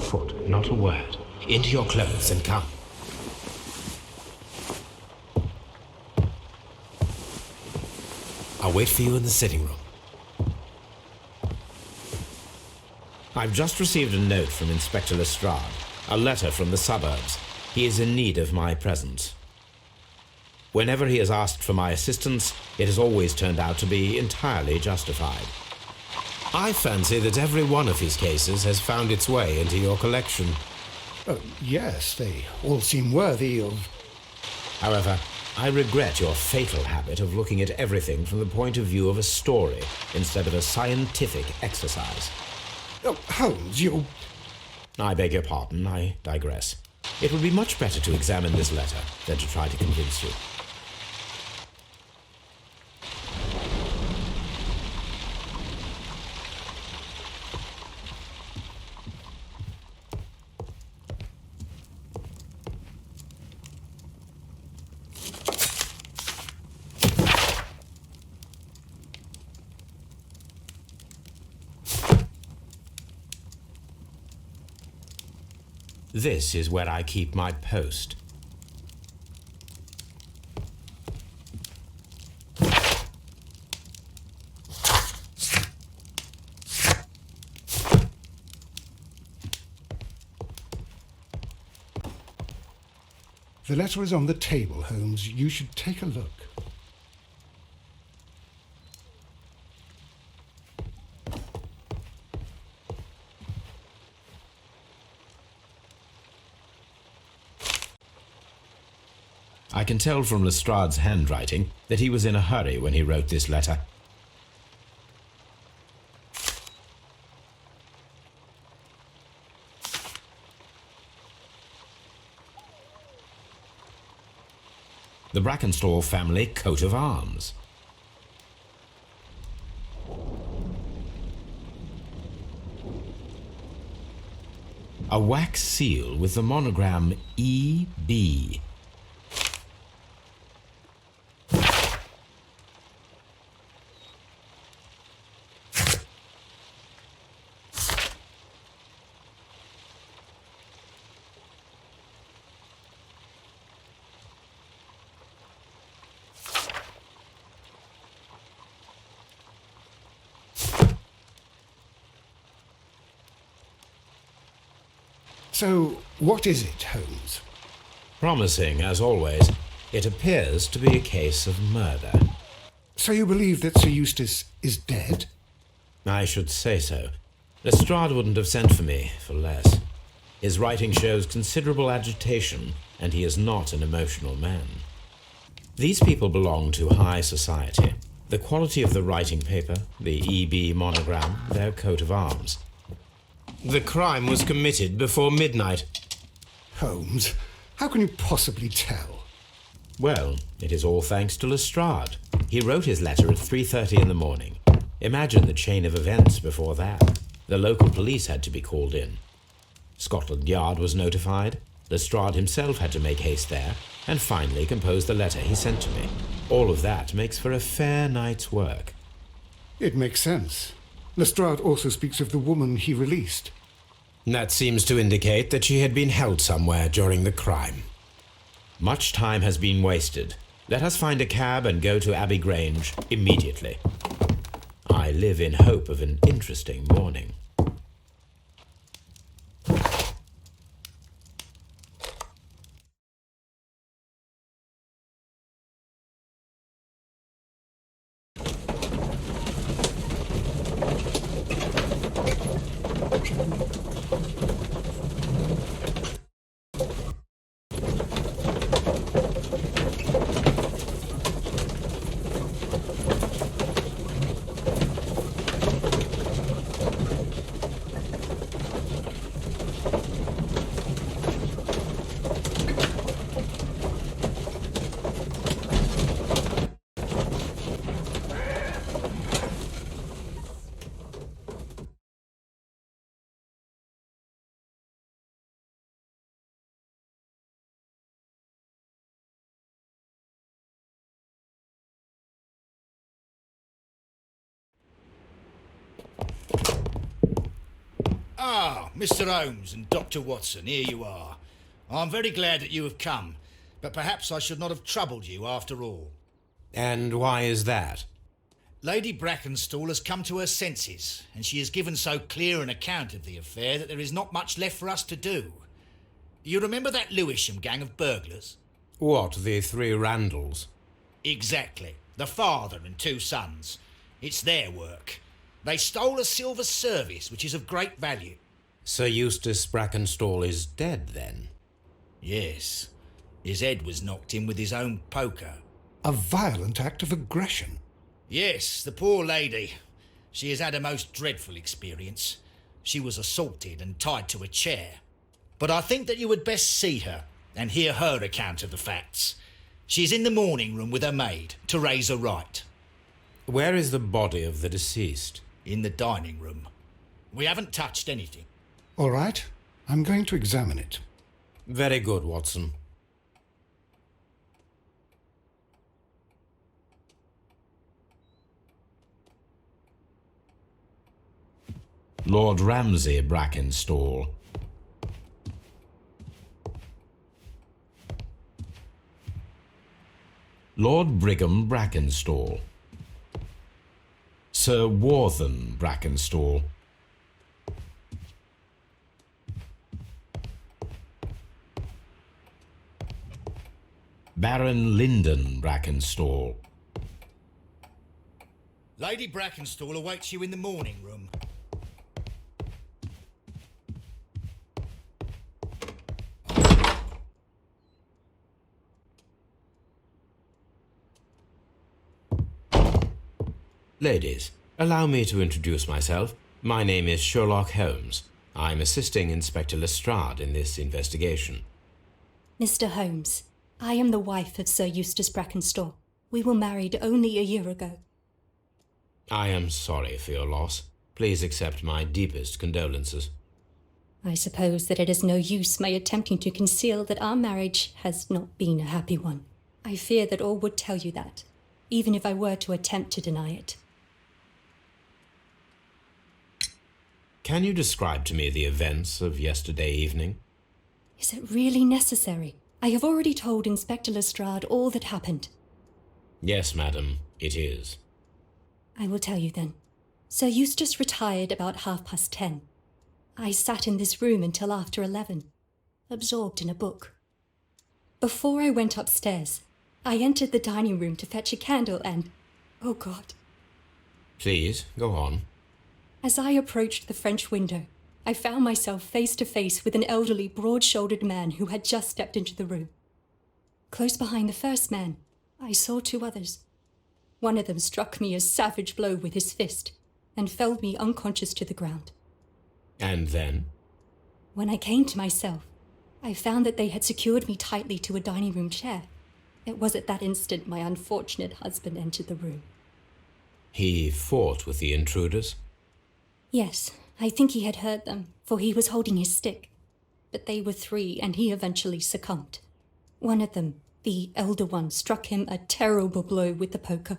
foot, not a word. Into your clothes and come. I'll wait for you in the sitting room. I've just received a note from Inspector Lestrade, a letter from the suburbs. He is in need of my presence. Whenever he has asked for my assistance, it has always turned out to be entirely justified. I fancy that every one of his cases has found its way into your collection. Yes, they all seem worthy of... However, I regret your fatal habit of looking at everything from the point of view of a story instead of a scientific exercise. Oh, Holmes, you... I beg your pardon, I digress. It would be much better to examine this letter than to try to convince you. This is where I keep my post. The letter is on the table, Holmes. You should take a look. I can tell from Lestrade's handwriting that he was in a hurry when he wrote this letter. The Brackenstall family coat of arms. A wax seal with the monogram E.B. So, what is it, Holmes? Promising, as always, it appears to be a case of murder. So you believe that Sir Eustace is dead? I should say so. Lestrade wouldn't have sent for me for less. His writing shows considerable agitation, and he is not an emotional man. These people belong to high society. The quality of the writing paper, the EB monogram, their coat of arms. The crime was committed before midnight. Holmes, how can you possibly tell? Well, it is all thanks to Lestrade. He wrote his letter at 3:30 in the morning. Imagine the chain of events before that. The local police had to be called in. Scotland Yard was notified. Lestrade himself had to make haste there, and finally compose the letter he sent to me. All of that makes for a fair night's work. It makes sense. Lestrade also speaks of the woman he released. That seems to indicate that she had been held somewhere during the crime. Much time has been wasted. Let us find a cab and go to Abbey Grange immediately. I live in hope of an interesting morning. Ah, Mr. Holmes and Dr. Watson, here you are. I'm very glad that you have come, but perhaps I should not have troubled you after all. And why is that? Lady Brackenstall has come to her senses, and she has given so clear an account of the affair that there is not much left for us to do. You remember that Lewisham gang of burglars? What, the three Randalls? Exactly. The father and two sons. It's their work. They stole a silver service, which is of great value. Sir Eustace Brackenstall is dead, then? Yes. His head was knocked in with his own poker. A violent act of aggression. Yes, the poor lady. She has had a most dreadful experience. She was assaulted and tied to a chair. But I think that you would best see her and hear her account of the facts. She's in the morning room with her maid, Teresa Wright. Where is the body of the deceased? In the dining room. We haven't touched anything. All right, I'm going to examine it. Very good, Watson. Lord Ramsay Brackenstall. Lord Brigham Brackenstall. Sir Warthen Brackenstall. Baron Lyndon Brackenstall. Lady Brackenstall awaits you in the morning room. Ladies, allow me to introduce myself. My name is Sherlock Holmes. I'm assisting Inspector Lestrade in this investigation. Mr. Holmes, I am the wife of Sir Eustace Brackenstall. We were married only a year ago. I am sorry for your loss. Please accept my deepest condolences. I suppose that it is no use my attempting to conceal that our marriage has not been a happy one. I fear that all would tell you that, even if I were to attempt to deny it. Can you describe to me the events of yesterday evening? Is it really necessary? I have already told Inspector Lestrade all that happened. Yes, madam, it is. I will tell you then. Sir Eustace retired about 10:30. I sat in this room until after 11, absorbed in a book. Before I went upstairs, I entered the dining room to fetch a candle and... oh God. Please, go on. As I approached the French window, I found myself face to face with an elderly, broad-shouldered man who had just stepped into the room. Close behind the first man, I saw two others. One of them struck me a savage blow with his fist and felled me unconscious to the ground. And then? When I came to myself, I found that they had secured me tightly to a dining room chair. It was at that instant my unfortunate husband entered the room. He fought with the intruders? Yes, I think he had heard them, for he was holding his stick. But they were three, and he eventually succumbed. One of them, the elder one, struck him a terrible blow with the poker.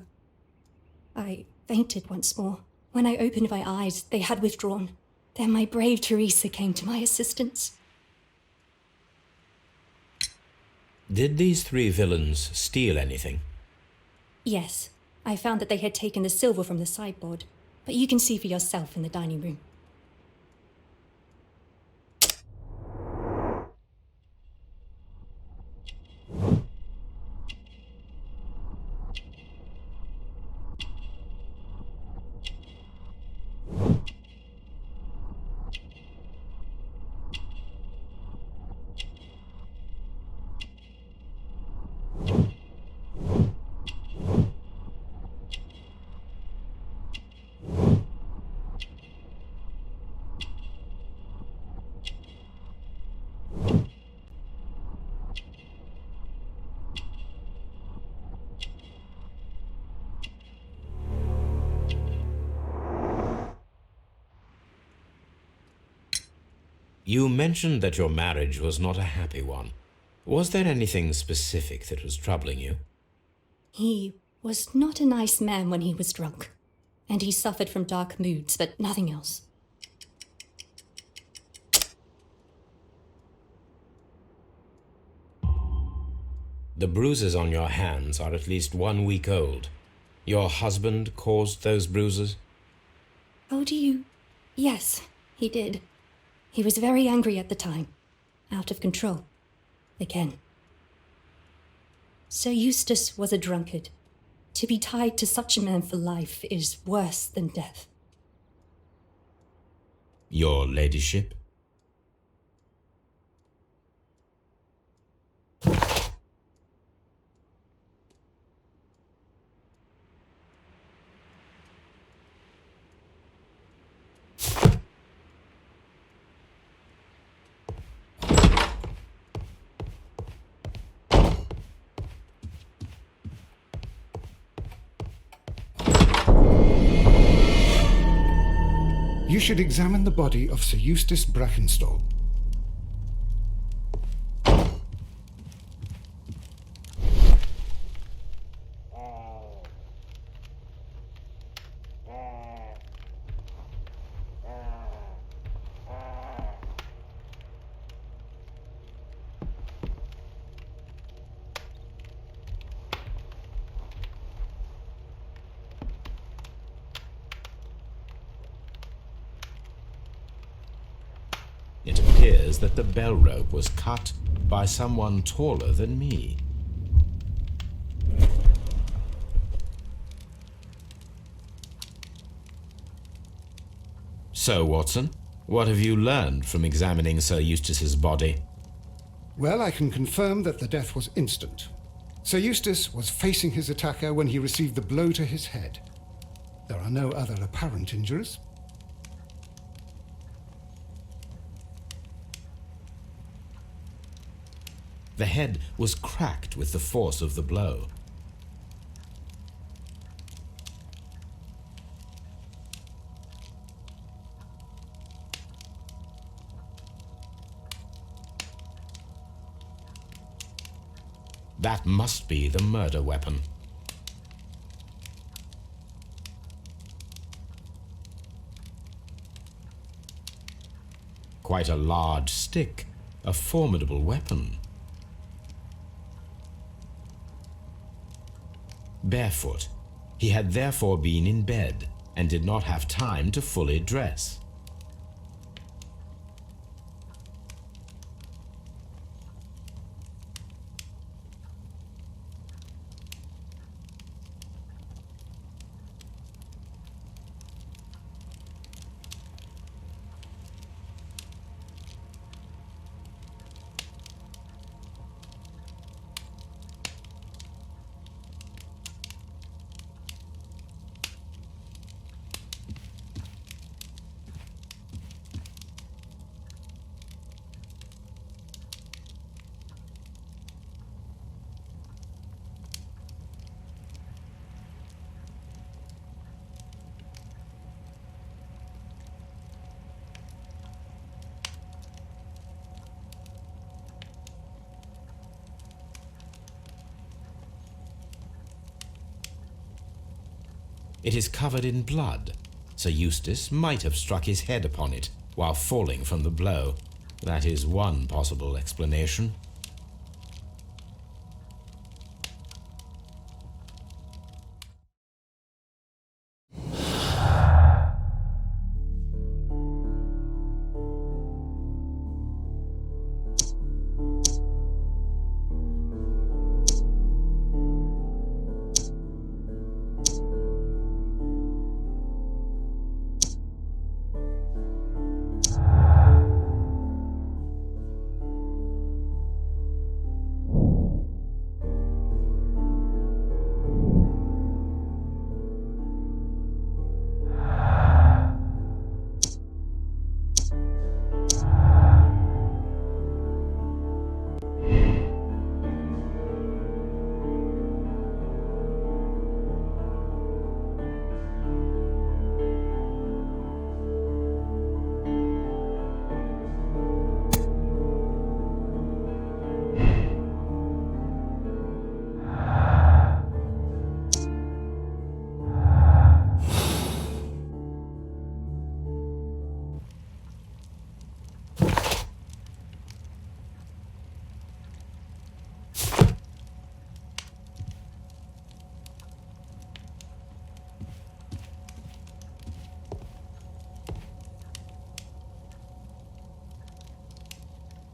I fainted once more. When I opened my eyes, they had withdrawn. Then my brave Teresa came to my assistance. Did these three villains steal anything? Yes, I found that they had taken the silver from the sideboard, but you can see for yourself in the dining room. You mentioned that your marriage was not a happy one. Was there anything specific that was troubling you? He was not a nice man when he was drunk, and he suffered from dark moods, but nothing else. The bruises on your hands are at least 1 week old. Your husband caused those bruises? Oh, do you? Yes, he did. He was very angry at the time. Out of control. Again. Sir Eustace was a drunkard. To be tied to such a man for life is worse than death. Your ladyship? You should examine the body of Sir Eustace Brackenstall. It appears that the bell rope was cut by someone taller than me. So, Watson, what have you learned from examining Sir Eustace's body? Well, I can confirm that the death was instant. Sir Eustace was facing his attacker when he received the blow to his head. There are no other apparent injuries. The head was cracked with the force of the blow. That must be the murder weapon. Quite a large stick, a formidable weapon. Barefoot, he had therefore been in bed and did not have time to fully dress. It is covered in blood. Sir Eustace might have struck his head upon it while falling from the blow. That is one possible explanation.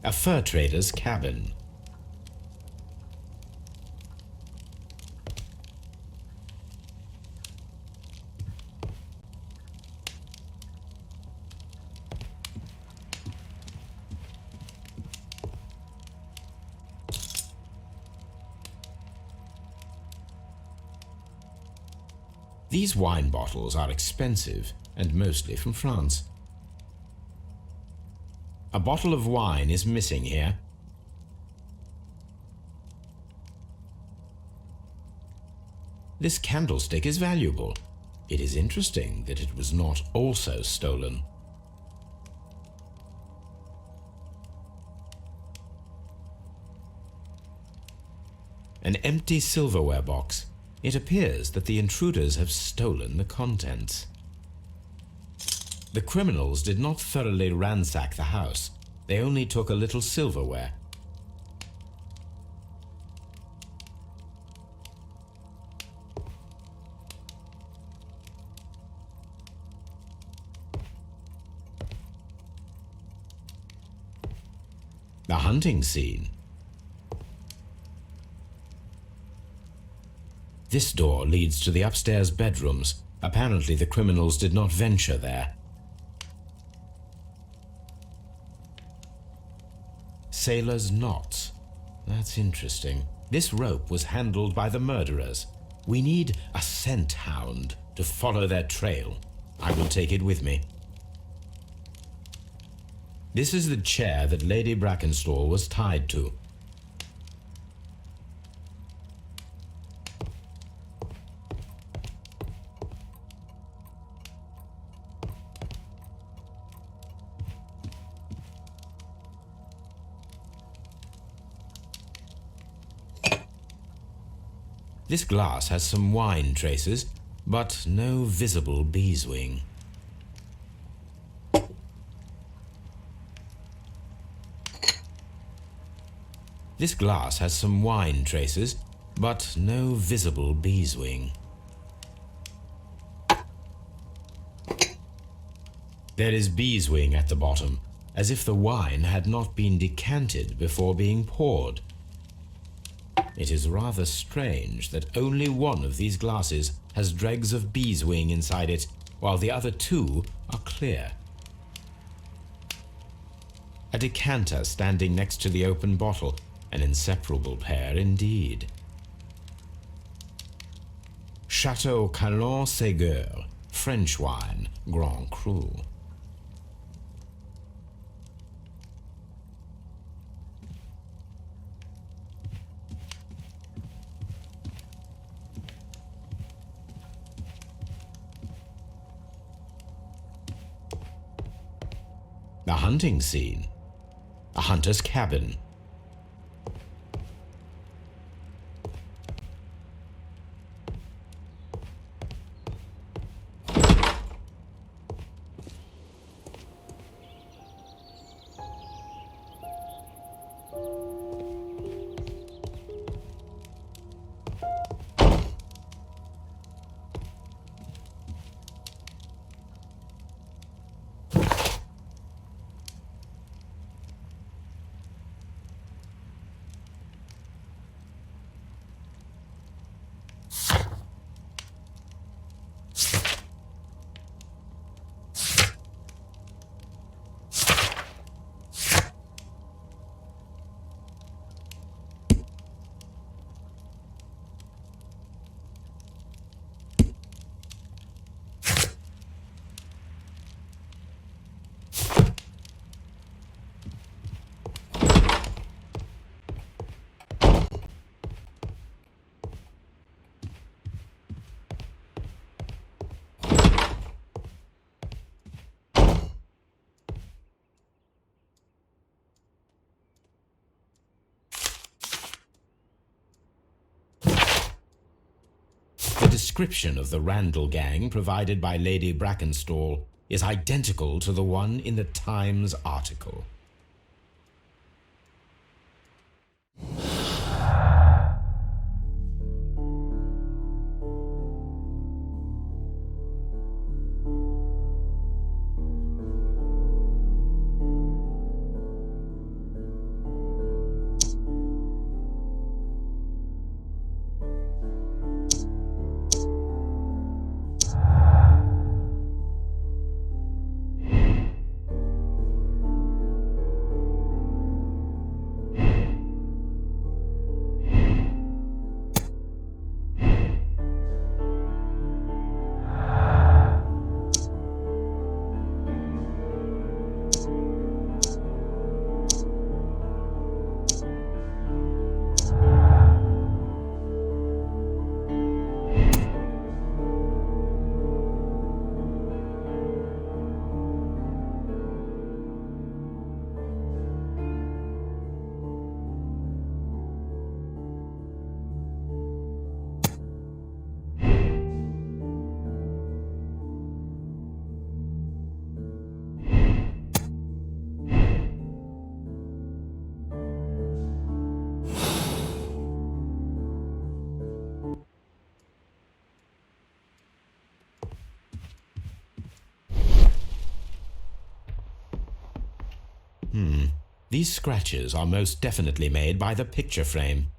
A fur trader's cabin. These wine bottles are expensive and mostly from France. A bottle of wine is missing here. This candlestick is valuable. It is interesting that it was not also stolen. An empty silverware box. It appears that the intruders have stolen the contents. The criminals did not thoroughly ransack the house. They only took a little silverware. The hunting scene. This door leads to the upstairs bedrooms. Apparently the criminals did not venture there. Sailor's knots. That's interesting. This rope was handled by the murderers. We need a scent hound to follow their trail. I will take it with me. This is the chair that Lady Brackenstall was tied to. This glass has some wine traces, but no visible beeswing. This glass has some wine traces, but no visible beeswing. There is beeswing at the bottom, as if the wine had not been decanted before being poured. It is rather strange that only one of these glasses has dregs of beeswing inside it, while the other two are clear. A decanter standing next to the open bottle, an inseparable pair indeed. Chateau Calon-Ségur, French wine, Grand Cru. The hunting scene. A hunter's cabin. The description of the Randall gang provided by Lady Brackenstall is identical to the one in the Times article. These scratches are most definitely made by the picture frame.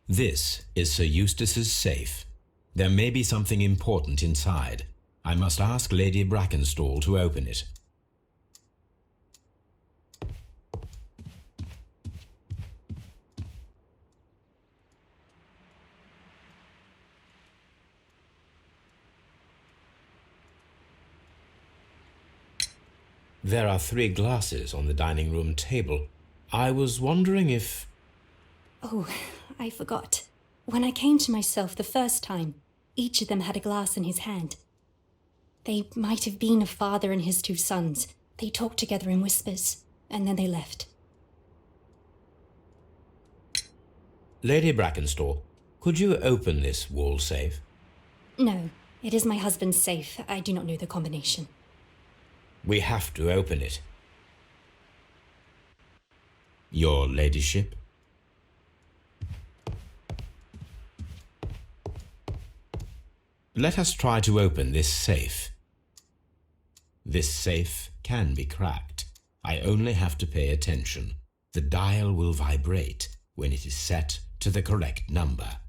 This is Sir Eustace's safe. There may be something important inside. I must ask Lady Brackenstall to open it. There are 3 glasses on the dining room table. I was wondering if... Oh, I forgot. When I came to myself the first time, each of them had a glass in his hand. They might have been a father and his 2 sons. They talked together in whispers, and then they left. Lady Brackenstall, could you open this wall safe? No, it is my husband's safe. I do not know the combination. We have to open it. Your ladyship? Let us try to open this safe. This safe can be cracked. I only have to pay attention. The dial will vibrate when it is set to the correct number.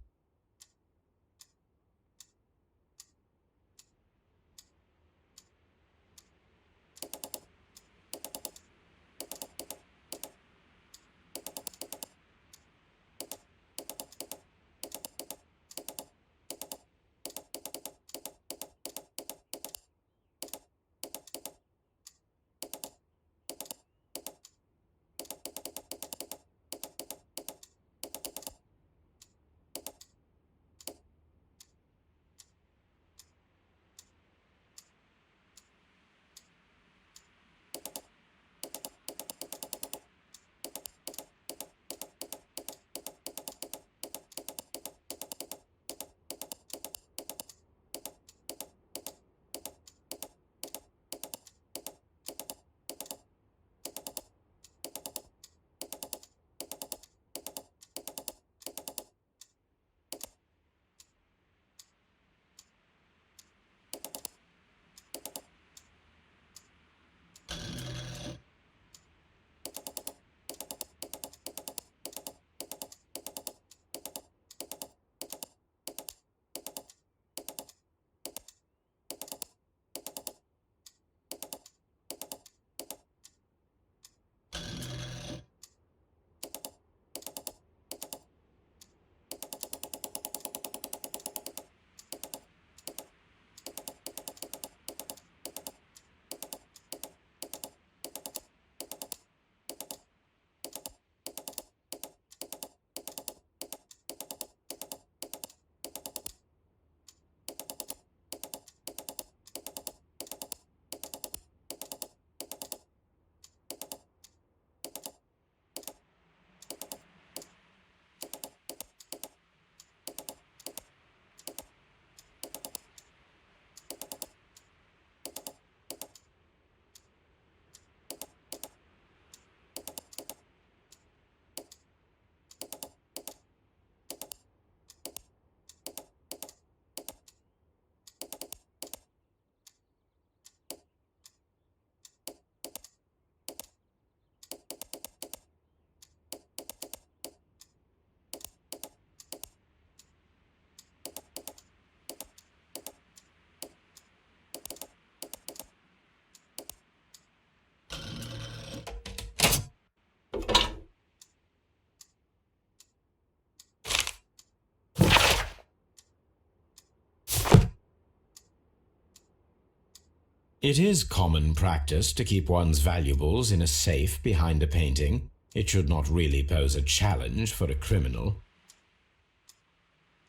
It is common practice to keep one's valuables in a safe behind a painting. It should not really pose a challenge for a criminal.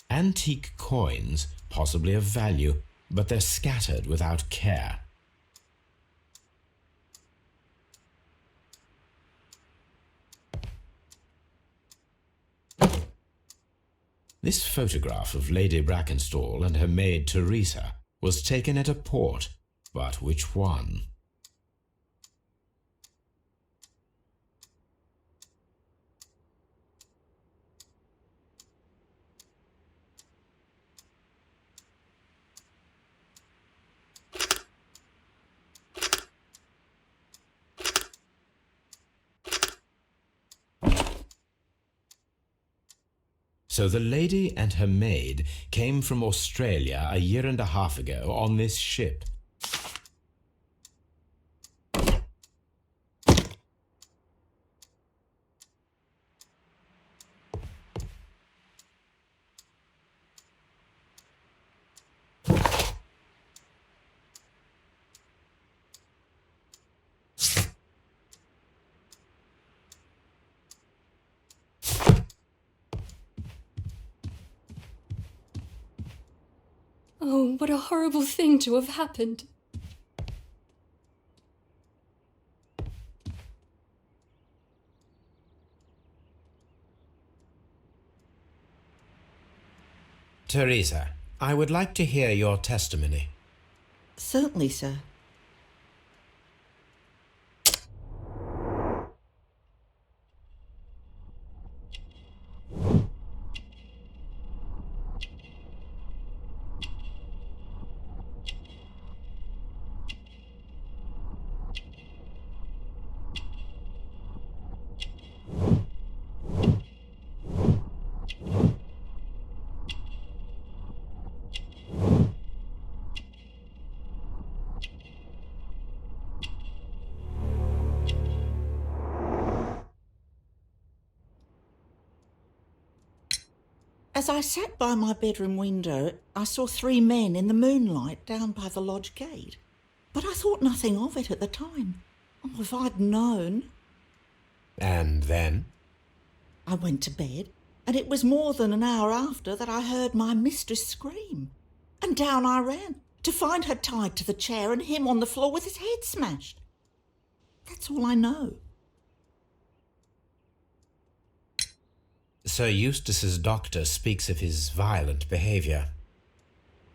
Antique coins, possibly of value, but they're scattered without care. This photograph of Lady Brackenstall and her maid Teresa was taken at a port, but which one? So the lady and her maid came from Australia a year and a half ago on this ship. Oh, what a horrible thing to have happened. Teresa, I would like to hear your testimony. Certainly, sir. As I sat by my bedroom window, I saw 3 men in the moonlight down by the lodge gate. But I thought nothing of it at the time. Oh, if I'd known. And then? I went to bed, and it was more than an hour after that I heard my mistress scream. And down I ran, to find her tied to the chair and him on the floor with his head smashed. That's all I know. Sir Eustace's doctor speaks of his violent behaviour.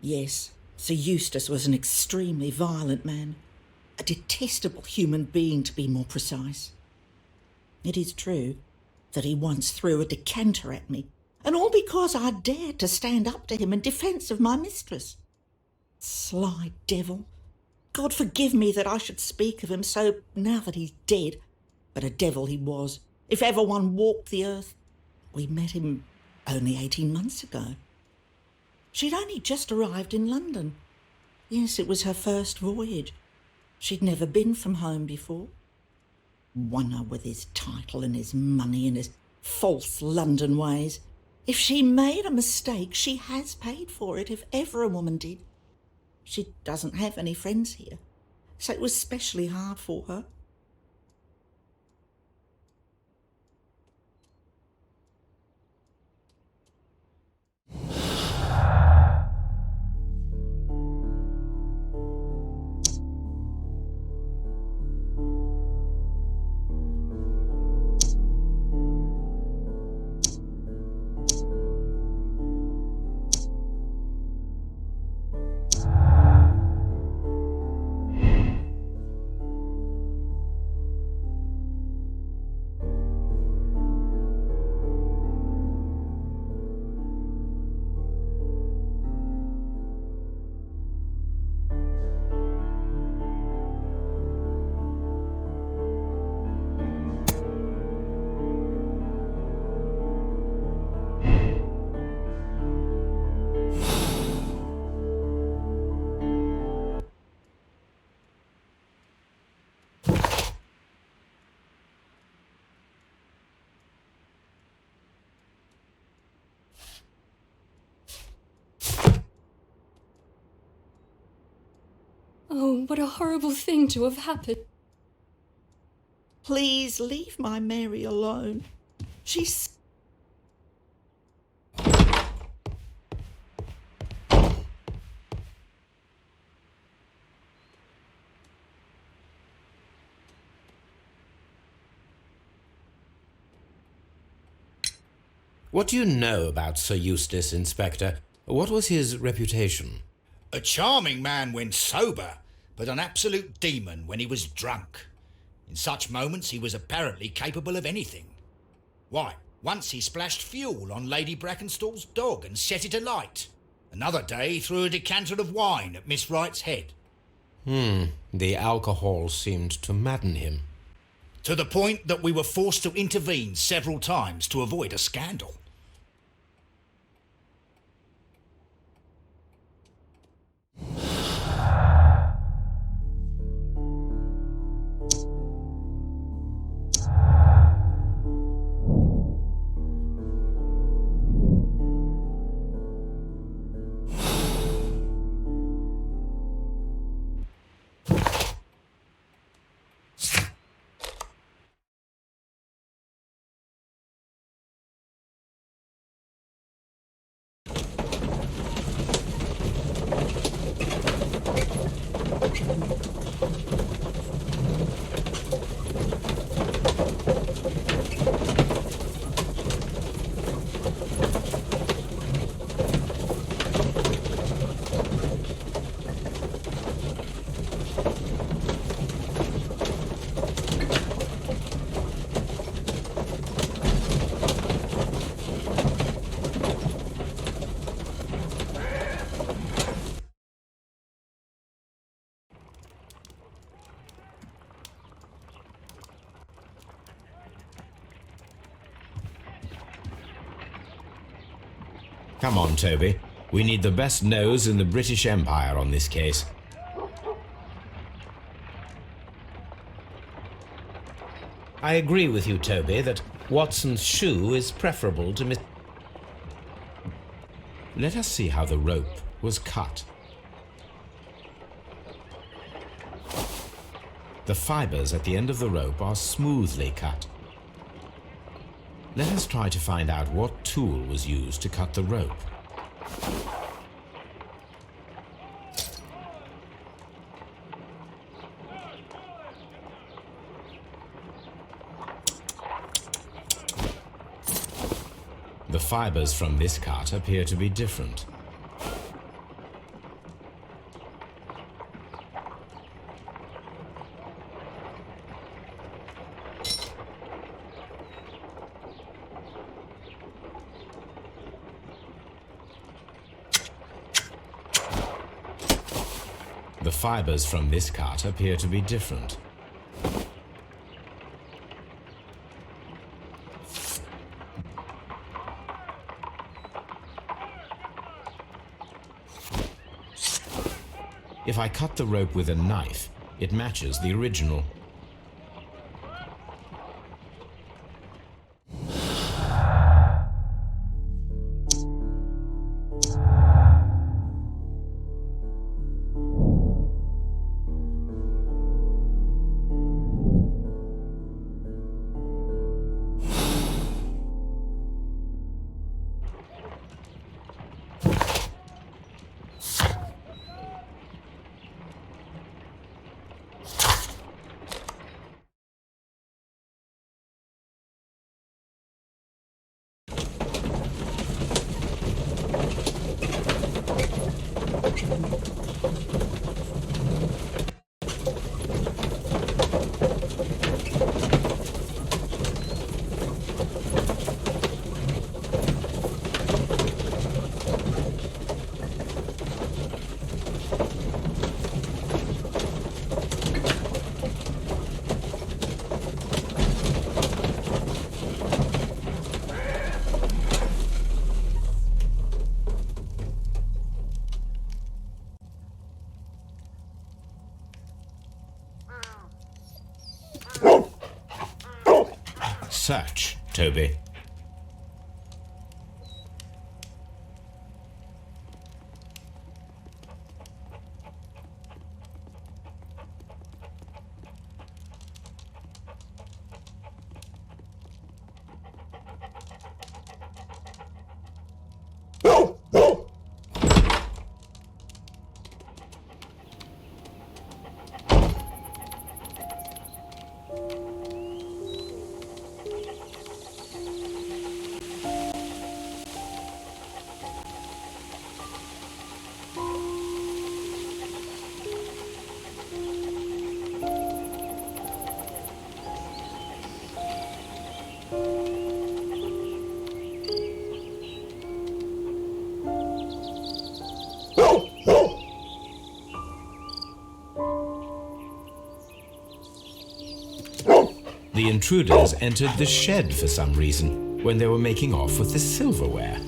Yes, Sir Eustace was an extremely violent man. A detestable human being, to be more precise. It is true that he once threw a decanter at me, and all because I dared to stand up to him in defence of my mistress. Sly devil. God forgive me that I should speak of him so now that he's dead, but a devil he was, if ever one walked the earth. We met him only 18 months ago. She'd only just arrived in London. Yes, it was her first voyage. She'd never been from home before. Wonder with his title and his money and his false London ways. If she made a mistake, she has paid for it, if ever a woman did. She doesn't have any friends here, so it was specially hard for her. Oh, what a horrible thing to have happened. Please leave my Mary alone. She's... What do you know about Sir Eustace, Inspector? What was his reputation? A charming man when sober, but an absolute demon when he was drunk. In such moments he was apparently capable of anything. Why, once he splashed fuel on Lady Brackenstall's dog and set it alight. Another day he threw a decanter of wine at Miss Wright's head. The alcohol seemed to madden him. To the point that we were forced to intervene several times to avoid a scandal. Come on, Toby. We need the best nose in the British Empire on this case. I agree with you, Toby, that Watson's shoe is preferable to Miss... Let us see how the rope was cut. The fibers at the end of the rope are smoothly cut. Let us try to find out what tool was used to cut the rope. The fibers from this cut appear to be different. The fibers from this cut appear to be different. If I cut the rope with a knife, it matches the original. Search, Toby. The intruders entered the shed for some reason when they were making off with the silverware.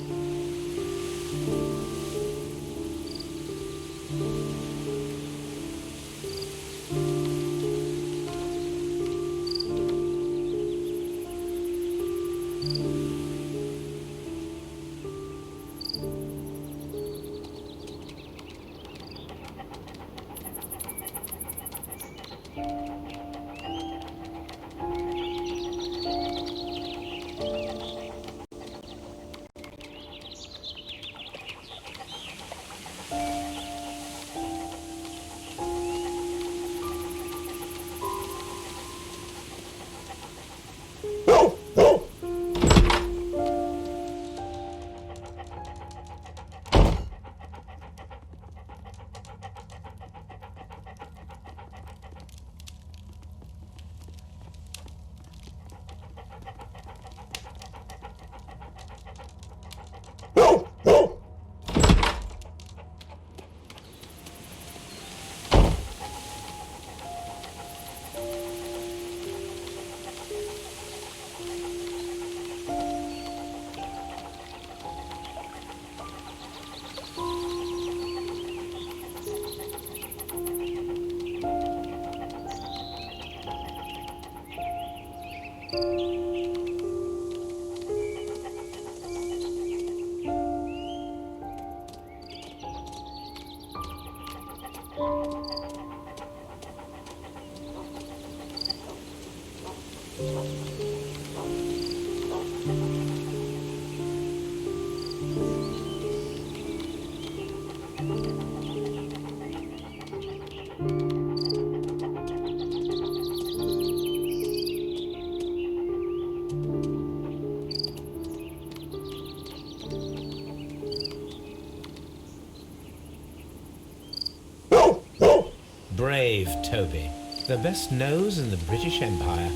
Brave Toby, the best nose in the British Empire.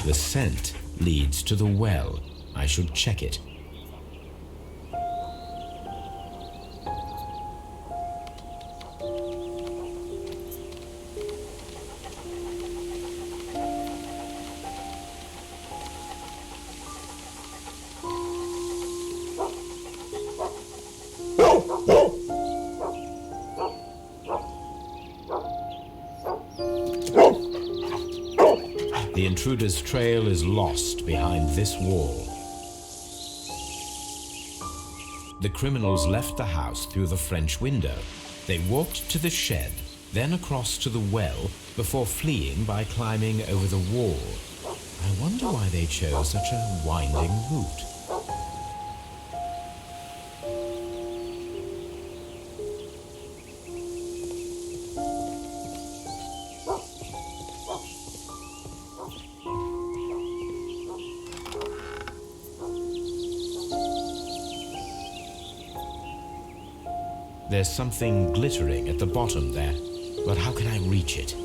The scent leads to the well. I should check it. The intruder's trail is lost behind this wall. The criminals left the house through the French window. They walked to the shed, then across to the well, before fleeing by climbing over the wall. I wonder why they chose such a winding route. There's something glittering at the bottom there, but how can I reach it?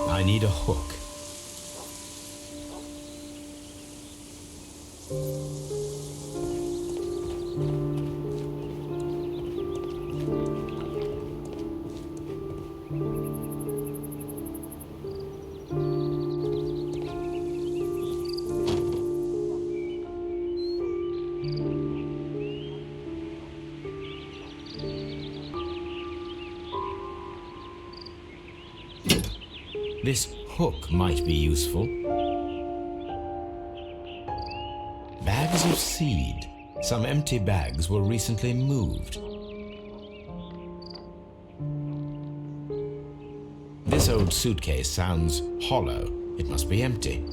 I need a hook. This hook might be useful. Bags of seed. Some empty bags were recently moved. This old suitcase sounds hollow. It must be empty.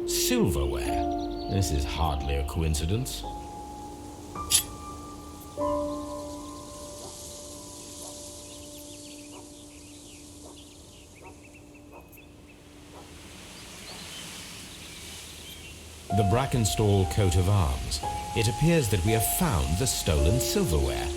Silverware. This is hardly a coincidence. The Brackenstall coat of arms. It appears that we have found the stolen silverware.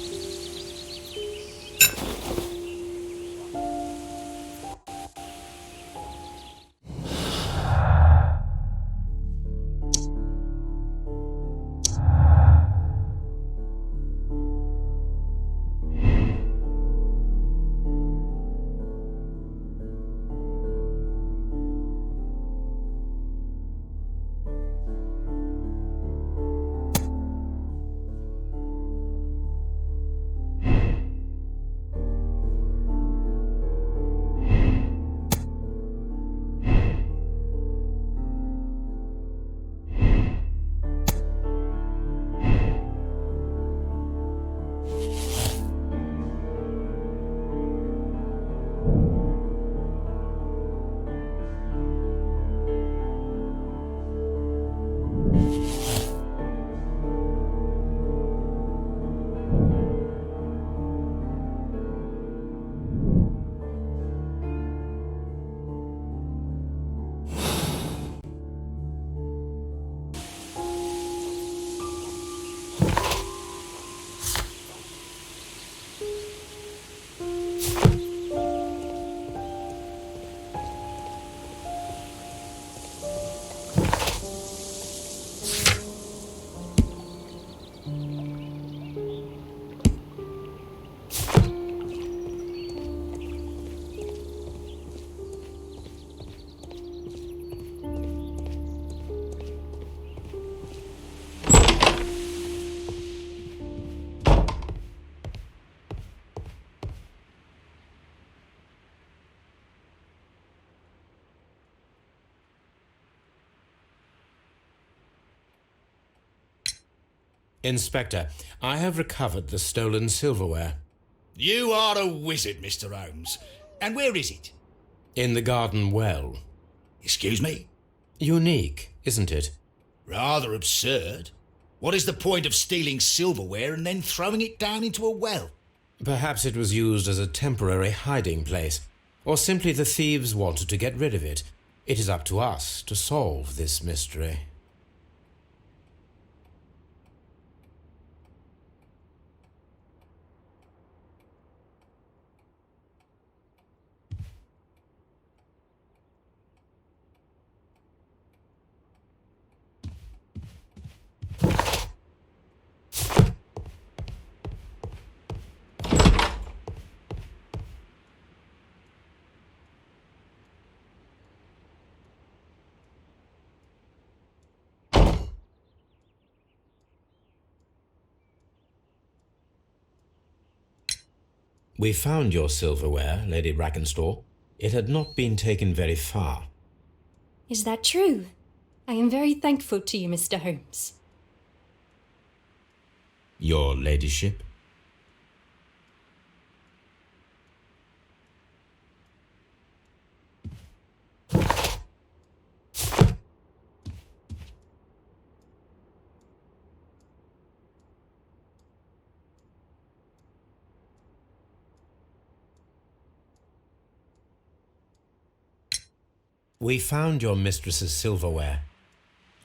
Inspector, I have recovered the stolen silverware. You are a wizard, Mr. Holmes. And where is it? In the garden well. Excuse me? Unique, isn't it? Rather absurd. What is the point of stealing silverware and then throwing it down into a well? Perhaps it was used as a temporary hiding place, or simply the thieves wanted to get rid of it. It is up to us to solve this mystery. We found your silverware, Lady Brackenstall. It had not been taken very far. Is that true? I am very thankful to you, Mr. Holmes. Your ladyship? We found your mistress's silverware.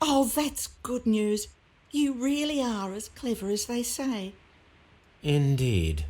Oh, that's good news. You really are as clever as they say. Indeed.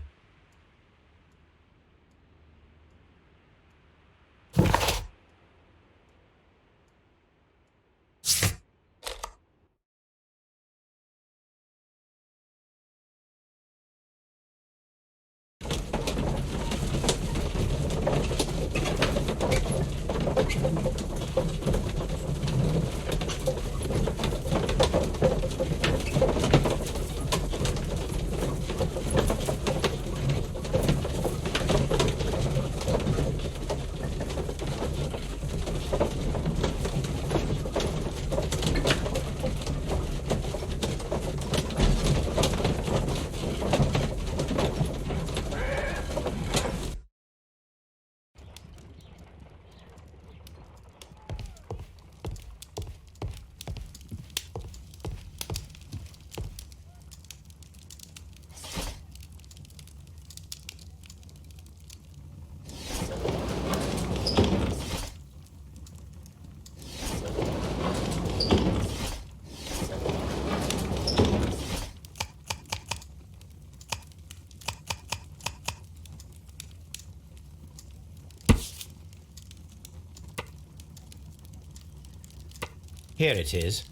Here it is.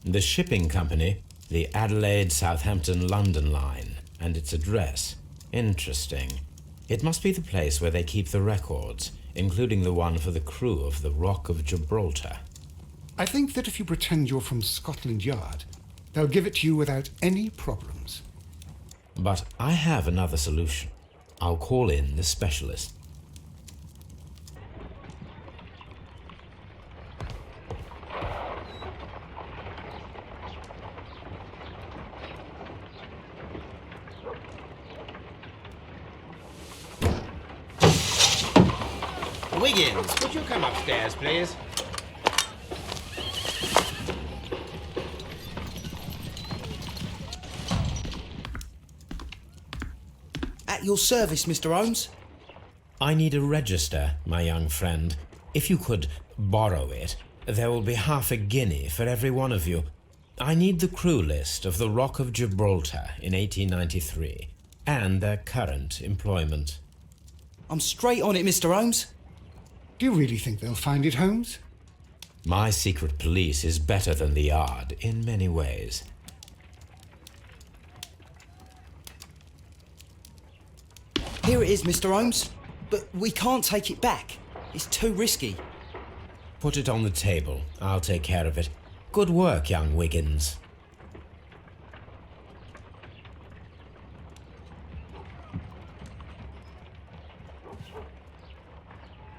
The shipping company, the Adelaide, Southampton, London line, and its address. Interesting. It must be the place where they keep the records, including the one for the crew of the Rock of Gibraltar. I think that if you pretend you're from Scotland Yard, they'll give it to you without any problems. But I have another solution. I'll call in the specialist. Wiggins, would you come upstairs, please? At your service, Mr. Holmes. I need a register, my young friend. If you could borrow it, there will be half a guinea for every one of you. I need the crew list of the Rock of Gibraltar in 1893 and their current employment. I'm straight on it, Mr. Holmes. Do you really think they'll find it, Holmes? My secret police is better than the Yard in many ways. Here it is, Mr. Holmes. But we can't take it back. It's too risky. Put it on the table. I'll take care of it. Good work, young Wiggins.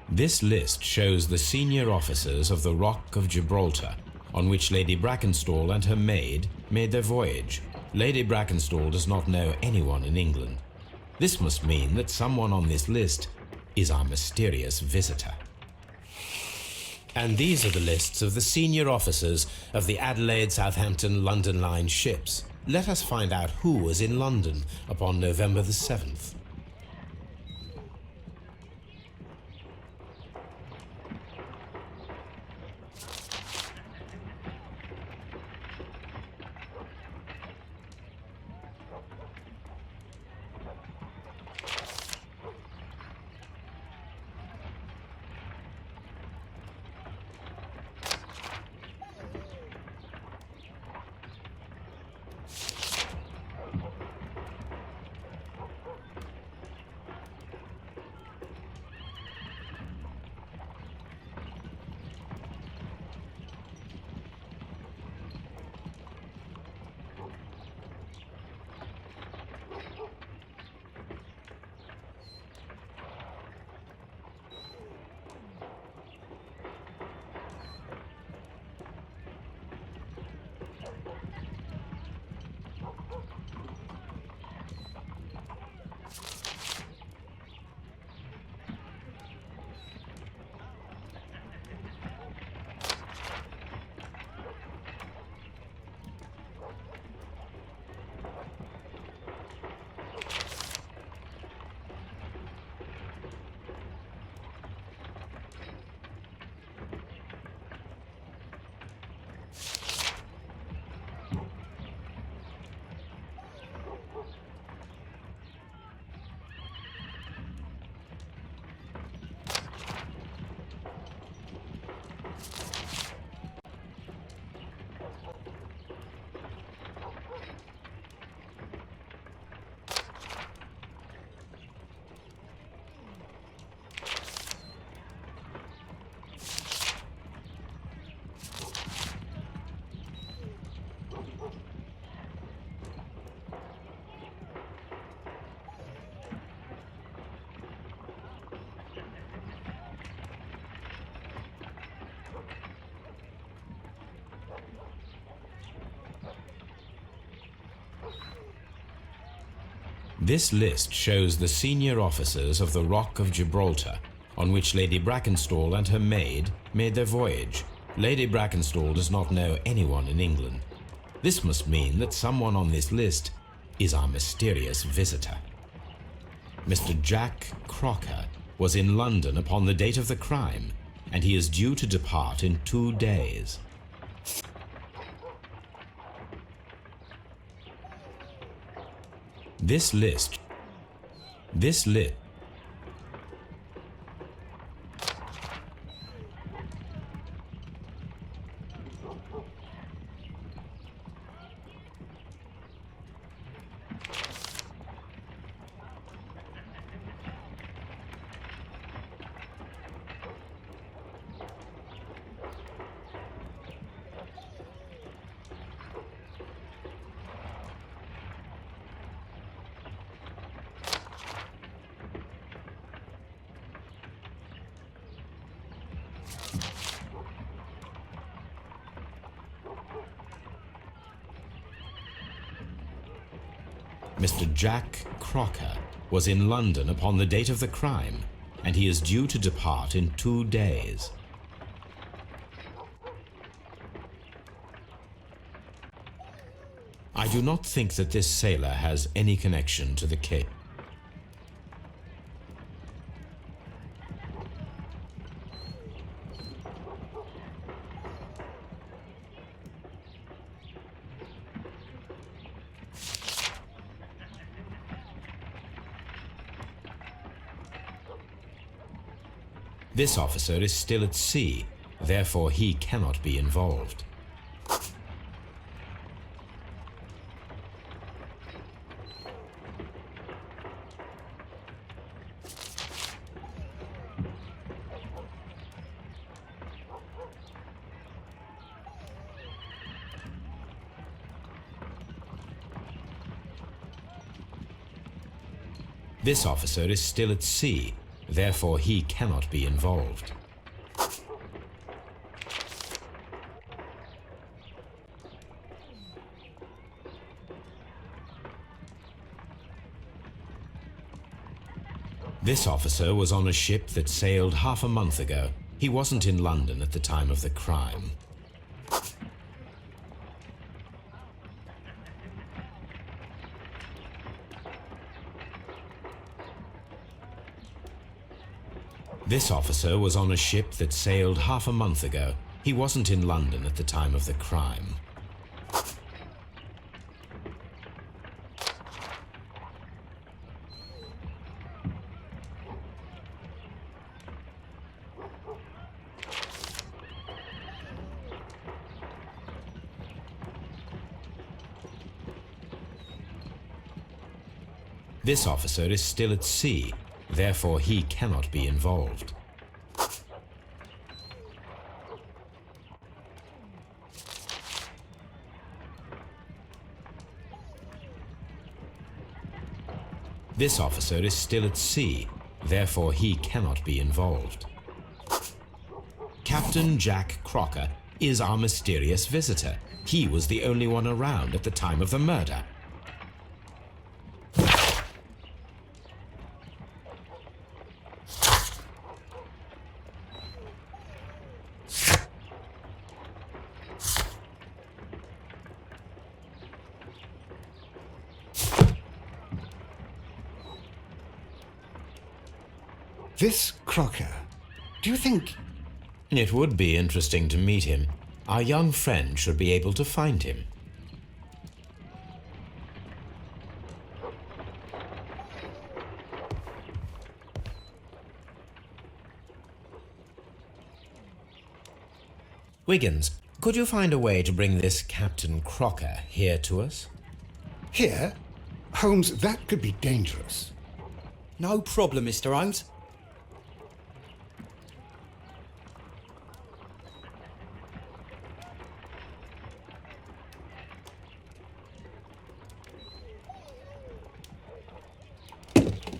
This list shows the senior officers of the Rock of Gibraltar, on which Lady Brackenstall and her maid made their voyage. Lady Brackenstall does not know anyone in England. This must mean that someone on this list is our mysterious visitor. And these are the lists of the senior officers of the Adelaide, Southampton, London Line ships. Let us find out who was in London upon November the 7th. This list shows the senior officers of the Rock of Gibraltar, on which Lady Brackenstall and her maid made their voyage. Lady Brackenstall does not know anyone in England. This must mean that someone on this list is our mysterious visitor. Mr. Jack Crocker was in London upon the date of the crime, and he is due to depart in 2 days. This list. Mr. Jack Crocker was in London upon the date of the crime, and he is due to depart in 2 days. I do not think that this sailor has any connection to the case. This officer is still at sea, therefore he cannot be involved. This officer is still at sea, therefore he cannot be involved. This officer was on a ship that sailed half a month ago. He wasn't in London at the time of the crime. This officer was on a ship that sailed half a month ago. He wasn't in London at the time of the crime. This officer is still at sea, therefore he cannot be involved. This officer is still at sea, therefore he cannot be involved. Captain Jack Crocker is our mysterious visitor. He was the only one around at the time of the murder. This Crocker, do you think... It would be interesting to meet him. Our young friend should be able to find him. Wiggins, could you find a way to bring this Captain Crocker here to us? Here? Holmes, that could be dangerous. No problem, Mr. Holmes.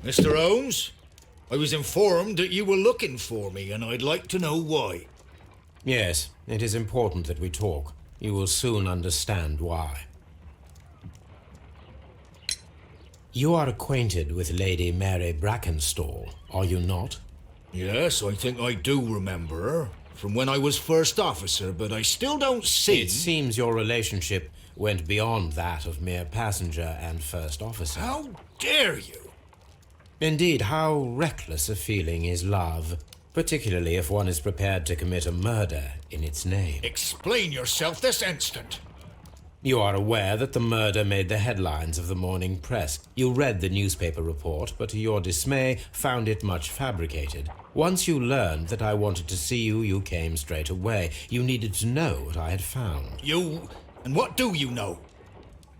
Mr. Holmes, I was informed that you were looking for me, and I'd like to know why. Yes, it is important that we talk. You will soon understand why. You are acquainted with Lady Mary Brackenstall, are you not? Yes, I think I do remember her, from when I was first officer, but I still don't see... It seems your relationship went beyond that of mere passenger and first officer. How dare you? Indeed, how reckless a feeling is love, particularly if one is prepared to commit a murder in its name. Explain yourself this instant. You are aware that the murder made the headlines of the morning press. You read the newspaper report, but to your dismay, found it much fabricated. Once you learned that I wanted to see you, you came straight away. You needed to know what I had found. You... and what do you know?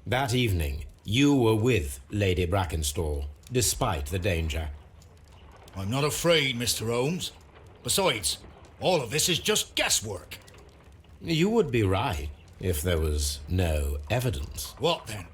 That evening, you were with Lady Brackenstall, despite the danger. I'm not afraid, Mr. Holmes. Besides, all of this is just guesswork. You would be right if there was no evidence. What then?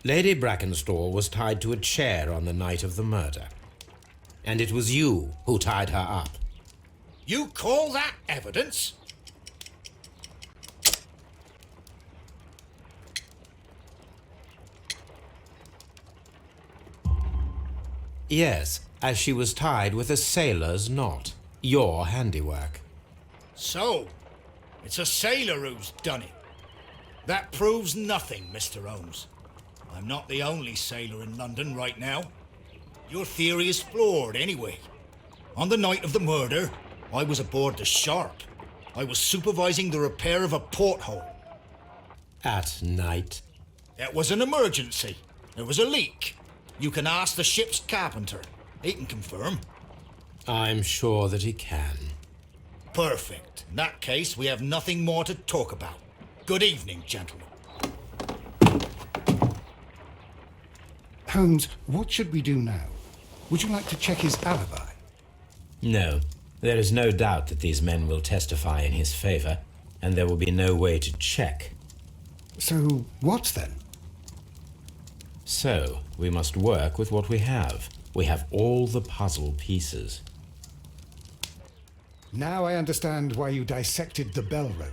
Lady Brackenstall was tied to a chair on the night of the murder. and it was you who tied her up. You call that evidence? Yes, as she was tied with a sailor's knot. Your handiwork. So, it's a sailor who's done it. That proves nothing, Mr. Holmes. I'm not the only sailor in London right now. Your theory is flawed anyway. On the night of the murder, I was aboard the Sharp. I was supervising the repair of a porthole. At night? It was an emergency. There was a leak. You can ask the ship's carpenter. He can confirm. I'm sure that he can. Perfect. In that case, we have nothing more to talk about. Good evening, gentlemen. Holmes, what should we do now? Would you like to check his alibi? No. There is no doubt that these men will testify in his favor, and there will be no way to check. So, what then? So, we must work with what we have. We have all the puzzle pieces. Now I understand why you dissected the bell rope.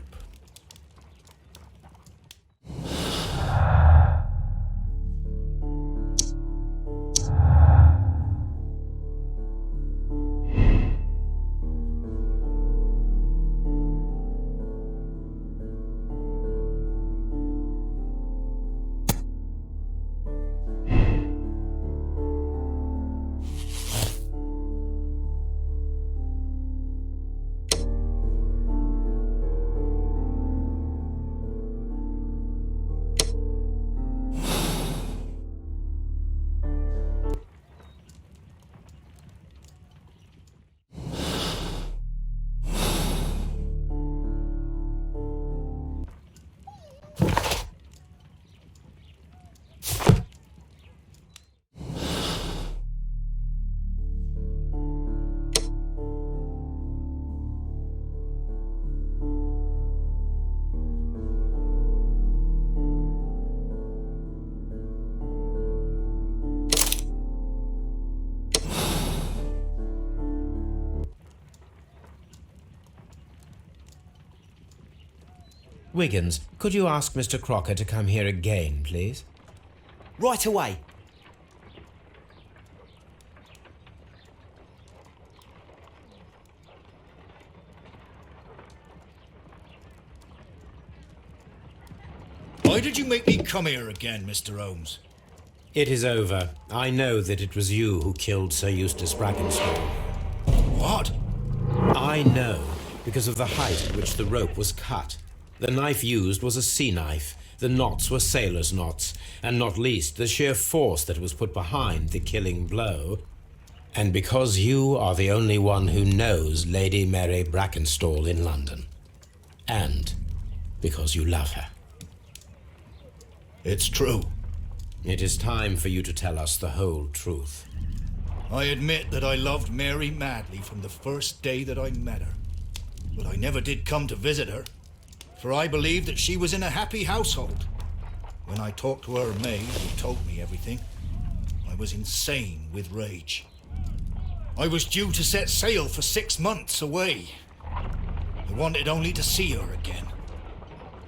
Wiggins, could you ask Mr. Crocker to come here again, please? Right away. Why did you make me come here again, Mr. Holmes? It is over. I know that it was you who killed Sir Eustace Brackenstall. What? I know, because of the height at which the rope was cut. The knife used was a sea knife. The knots were sailor's knots, and not least the sheer force that was put behind the killing blow. And because you are the only one who knows Lady Mary Brackenstall in London. And because you love her. It's true. It is time for you to tell us the whole truth. I admit that I loved Mary madly from the first day that I met her. But I never did come to visit her, for I believed that she was in a happy household. When I talked to her maid, who told me everything, I was insane with rage. I was due to set sail for 6 months away. I wanted only to see her again.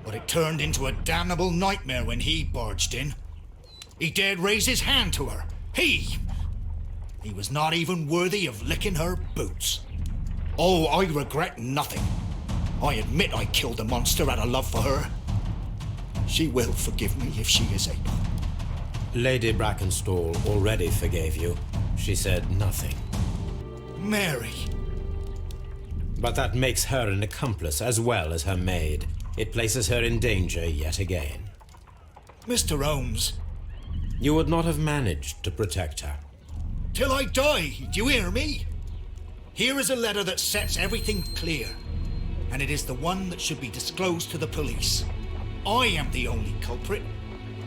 But it turned into a damnable nightmare when he barged in. He dared raise his hand to her. He was not even worthy of licking her boots. Oh, I regret nothing. I admit I killed the monster out of love for her. She will forgive me if she is able. Lady Brackenstall already forgave you. She said nothing. Mary. But that makes her an accomplice as well as her maid. It places her in danger yet again. Mr. Holmes. You would not have managed to protect her. Till I die, do you hear me? Here is a letter that sets everything clear. And it is the one that should be disclosed to the police. I am the only culprit.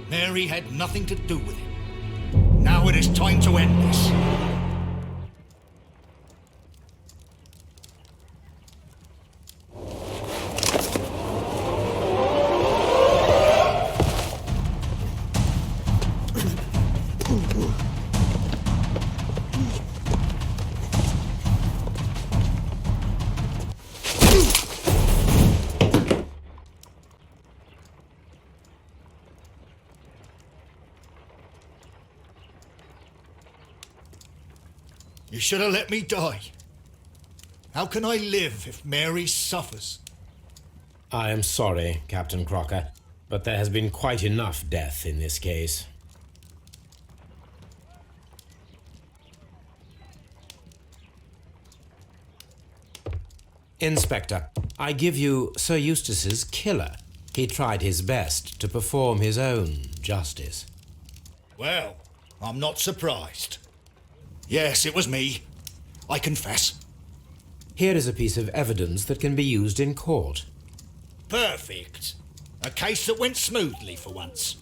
Mary had nothing to do with it. Now it is time to end this. You should have let me die. How can I live if Mary suffers? I am sorry, Captain Crocker, but there has been quite enough death in this case. Inspector, I give you Sir Eustace's killer. He tried his best to perform his own justice. Well, I'm not surprised. Yes, it was me. I confess. Here is a piece of evidence that can be used in court. Perfect. A case that went smoothly for once.